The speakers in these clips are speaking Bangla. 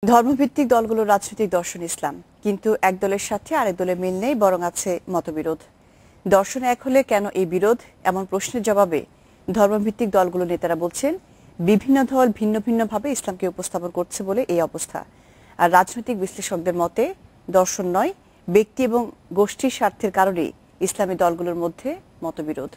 ধর্মভিত্তিক দলগুলোর রাজনৈতিক দর্শন ইসলাম, কিন্তু এক দলের সাথে আরেক দলের মিল নেই, বরং আছে মতবিরোধ। দর্শন এক হলে কেন এই বিরোধ, এমন প্রশ্নের জবাবে ধর্মভিত্তিক দলগুলোর নেতারা বলছেন বিভিন্ন দল ভিন্ন ভিন্নভাবে ইসলামকে উপস্থাপন করছে বলে এই অবস্থা। আর রাজনৈতিক বিশ্লেষকদের মতে দর্শন নয়, ব্যক্তি এবং গোষ্ঠীর স্বার্থের কারণেই ইসলামী দলগুলোর মধ্যে মতবিরোধ।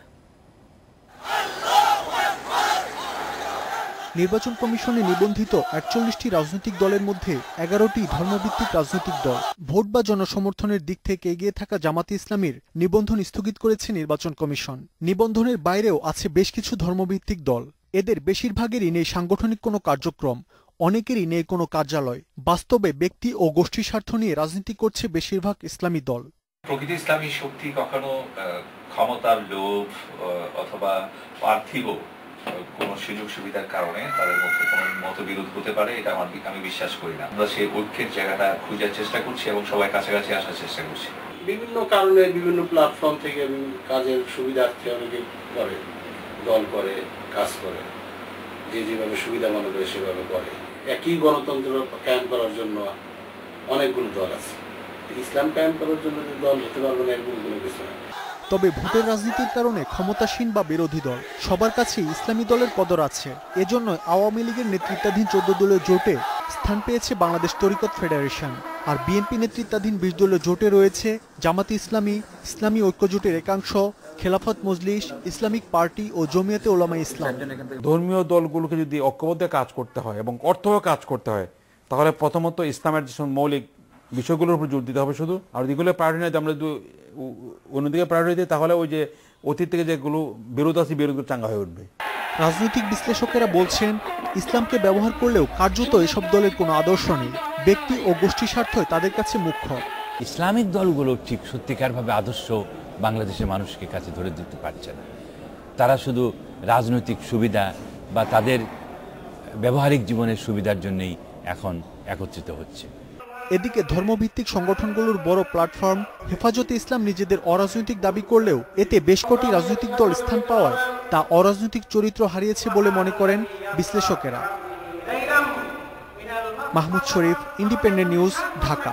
নির্বাচন কমিশনে নিবন্ধিত ৪১টি রাজনৈতিক দলের মধ্যে ১১টি ধর্মভিত্তিক রাজনৈতিক দল। ভোট বা জনসমর্থনের দিক থেকে এগিয়ে থাকা জামাতে ইসলামীর নিবন্ধন স্থগিত করেছে নির্বাচন কমিশন। নিবন্ধনের বাইরেও আছে বেশ কিছু ধর্মভিত্তিক দল। এদের বেশিরভাগেরই নেই সাংগঠনিক কোনো কার্যক্রম, অনেকেরই নেই কোনো কার্যালয়। বাস্তবে ব্যক্তি ও গোষ্ঠী স্বার্থ নিয়ে রাজনীতি করছে বেশিরভাগ ইসলামী দল। প্রকৃত ইসলামী শক্তি কখনো ক্ষমতার লোভ অথবা পার্থিব কোন সুযোগ সুবিধার কারণে তাদের মধ্যে কোনো মতবিরোধ হতে পারে, এটা আমি বিশ্বাস করি না। আমরা সেই ঐক্যের জায়গাটা খোঁজার চেষ্টা করছি এবং সবাই কাছাকাছি আসার চেষ্টা করছি। বিভিন্ন কারণে বিভিন্ন প্ল্যাটফর্ম থেকে কাজের সুবিধার্থে অনেকে করে, দল করে, কাজ করে, যে যেভাবে সুবিধা মনে করে সেভাবে করে। একই গণতন্ত্র কায়েম করার জন্য অনেকগুলো দল আছে। ইসলাম কায়েম করার জন্য যে দল হতে পারবে না এরকম কোনো কিছু না। তবে ভোটের রাজনীতির কারণে ক্ষমতাসীন বা বিরোধী দল সবার কাছেই ইসলামী দলের কদর আছে। এজন্য আওয়ামী লীগের নেতৃত্বাধীন ১৪ দলীয় জোটে স্থান পেয়েছে বাংলাদেশ তরিকত ফেডারেশন। আর বিএনপি নেতৃত্বাধীন ২০ দলীয় জোটে রয়েছে জামাতে ইসলামী, ইসলামী ঐক্য জোটের একাংশ, খেলাফত মজলিস, ইসলামিক পার্টি ও জমিয়তে উলামা ইসলাম। ধর্মীয় দলগুলোকে যদি ঐক্যবদ্ধ কাজ করতে হয় এবং অর্থও কাজ করতে হয়, তাহলে প্রথমত ইসলামের যে মৌলিক বিষয়গুলোর উপর জোর দিতে হবে শুধু। আর যেগুলো প্রায়োরিটি নয়, আমরা অন্যদিকে প্রায়োরিটি দিই, তাহলে ওই যে অতীত থেকে যেগুলো বিরোধ আছে বিরোধগুলো চাঙ্গা হয়ে উঠবে। রাজনৈতিক বিশ্লেষকেরা বলছেন ইসলামকে ব্যবহার করলেও কার্যত এসব দলের কোনো আদর্শ নেই, ব্যক্তি ও গোষ্ঠী স্বার্থই তাদের কাছে মুখ্য। ইসলামিক দলগুলো ঠিক সত্যিকারভাবে আদর্শ বাংলাদেশের মানুষকে কাছে ধরে দিতে পারছে না। তারা শুধু রাজনৈতিক সুবিধা বা তাদের ব্যবহারিক জীবনের সুবিধার জন্যই এখন একত্রিত হচ্ছে। এদিকে ধর্মভিত্তিক সংগঠনগুলোর বড় প্ল্যাটফর্ম হেফাজতে ইসলাম নিজেদের অরাজনৈতিক দাবি করলেও এতে বেশ কটি রাজনৈতিক দল স্থান পাওয়ায় তা অরাজনৈতিক চরিত্র হারিয়েছে বলে মনে করেন বিশ্লেষকেরা। মাহমুদ শরীফ, ইন্ডিপেন্ডেন্ট নিউজ, ঢাকা।